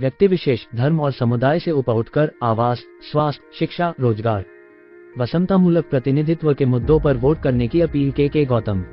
व्यक्ति विशेष धर्म और समुदाय से ऊपर उठकर आवास, स्वास्थ्य, शिक्षा, रोजगार व समतामूलक प्रतिनिधित्व के मुद्दों पर वोट करने की अपील के गौतम।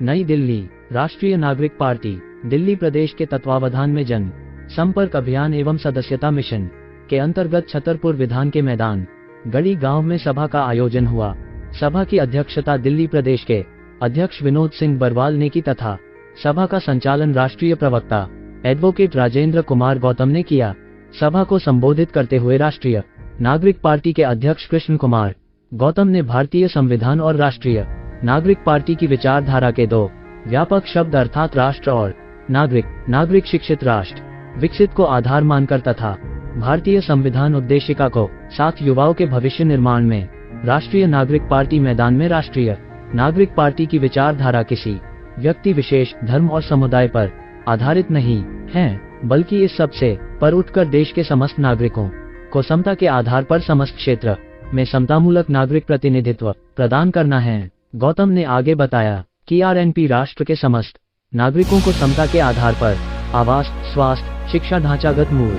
नई दिल्ली। राष्ट्रीय नागरिक पार्टी दिल्ली प्रदेश के तत्वावधान में जन संपर्क अभियान एवं सदस्यता मिशन के अंतर्गत छतरपुर विधान के मैदान गढ़ी गांव में सभा का आयोजन हुआ। सभा की अध्यक्षता दिल्ली प्रदेश के अध्यक्ष विनोद सिंह बरवाल ने की तथा सभा का संचालन राष्ट्रीय प्रवक्ता एडवोकेट राजेंद्र कुमार गौतम ने किया। सभा को संबोधित करते हुए राष्ट्रीय नागरिक पार्टी के अध्यक्ष कृष्ण कुमार गौतम ने भारतीय संविधान और राष्ट्रीय नागरिक पार्टी की विचारधारा के दो व्यापक शब्द अर्थात राष्ट्र और नागरिक शिक्षित राष्ट्र विकसित को आधार मानकर तथा भारतीय संविधान उद्देशिका को साथ युवाओं के भविष्य निर्माण में राष्ट्रीय नागरिक पार्टी मैदान में राष्ट्रीय नागरिक पार्टी की विचारधारा किसी व्यक्ति विशेष धर्म और समुदाय पर आधारित नहीं है, बल्कि इस सब से पर उठकर देश के समस्त नागरिकों को समता के आधार पर समस्त क्षेत्र में समतामूलक नागरिक प्रतिनिधित्व प्रदान करना है। गौतम ने आगे बताया कि आरएनपी राष्ट्र के समस्त नागरिकों को समता के आधार पर आवास, स्वास्थ्य, शिक्षा, ढांचागत मूल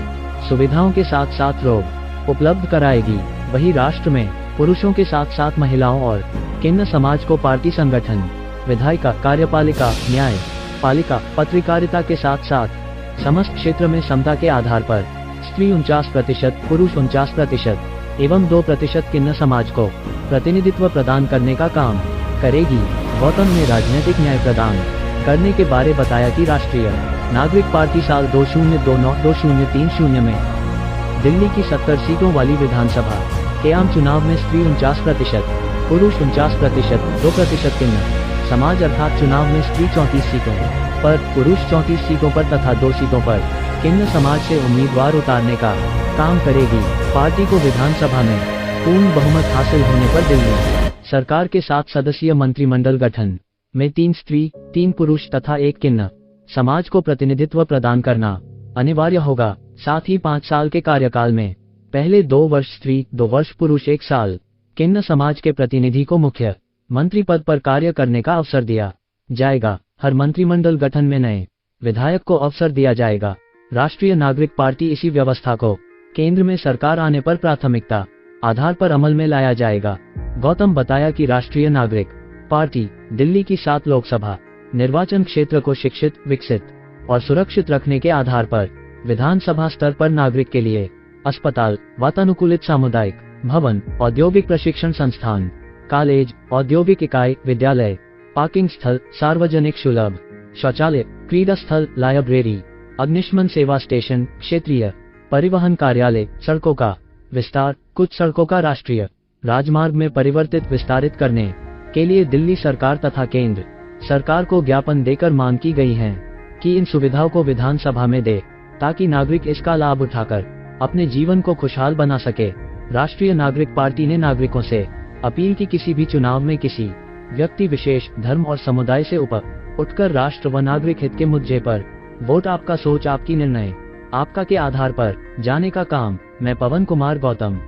सुविधाओं के साथ साथ रोग उपलब्ध कराएगी। वही राष्ट्र में पुरुषों के साथ साथ महिलाओं और किन्नर समाज को पार्टी संगठन, विधायिका, कार्यपालिका, न्याय पालिका, पत्रकारिता के साथ साथ समस्त क्षेत्र में समता के आधार पर स्त्री 49%, पुरुष 49% एवं 2% किन्नर समाज को प्रतिनिधित्व प्रदान करने का काम करेगी। गौतम ने राजनीतिक न्याय प्रदान करने के बारे बताया कि राष्ट्रीय नागरिक पार्टी साल 2029-2030 में दिल्ली की 70 सीटों वाली विधानसभा के आम चुनाव में स्त्री 49%, पुरुष 49%, 2% किन्नर समाज अर्थात चुनाव में स्त्री 34 सीटों पर, पुरुष 34 सीटों पर तथा 2 सीटों पर किन्नर समाज से उम्मीदवार उतारने का काम करेगी। पार्टी को विधानसभा में पूर्ण बहुमत हासिल होने पर दिल्ली सरकार के 7 सदस्यीय मंत्रिमंडल गठन में 3 स्त्री, 3 पुरुष तथा 1 किन्नर समाज को प्रतिनिधित्व प्रदान करना अनिवार्य होगा। साथ ही 5 साल के कार्यकाल में पहले 2 वर्ष स्त्री, 2 वर्ष पुरुष, 1 साल किन्नर समाज के प्रतिनिधि को मुख्य मंत्री पद पर कार्य करने का अवसर दिया जाएगा। हर मंत्रिमंडल गठन में नए विधायक को अवसर दिया जाएगा। राष्ट्रीय नागरिक पार्टी इसी व्यवस्था को केंद्र में सरकार आने पर प्राथमिकता आधार पर अमल में लाया जाएगा। गौतम बताया कि राष्ट्रीय नागरिक पार्टी दिल्ली की 7 लोकसभा निर्वाचन क्षेत्र को शिक्षित, विकसित और सुरक्षित रखने के आधार पर विधानसभा स्तर पर नागरिक के लिए अस्पताल, वातानुकूलित सामुदायिक भवन, औद्योगिक प्रशिक्षण संस्थान, कॉलेज, औद्योगिक इकाई, विद्यालय, पार्किंग स्थल, सार्वजनिक सुलभ शौचालय, क्रीड़ा स्थल, लाइब्रेरी, अग्निशमन सेवा स्टेशन, क्षेत्रीय परिवहन कार्यालय, सड़कों का विस्तार, कुछ सड़कों का राष्ट्रीय राजमार्ग में परिवर्तित विस्तारित करने के लिए दिल्ली सरकार तथा केंद्र सरकार को ज्ञापन देकर मांग की गई है कि इन सुविधाओं को विधानसभा में दे ताकि नागरिक इसका लाभ उठाकर अपने जीवन को खुशहाल बना सके। राष्ट्रीय नागरिक पार्टी ने नागरिकों से अपील की किसी भी चुनाव में किसी व्यक्ति विशेष धर्म और समुदाय से ऊपर उठकर राष्ट्र व नागरिक हित के मुद्दे पर वोट आपका सोच आपकी निर्णय आपका के आधार पर जाने का काम। मैं पवन कुमार गौतम।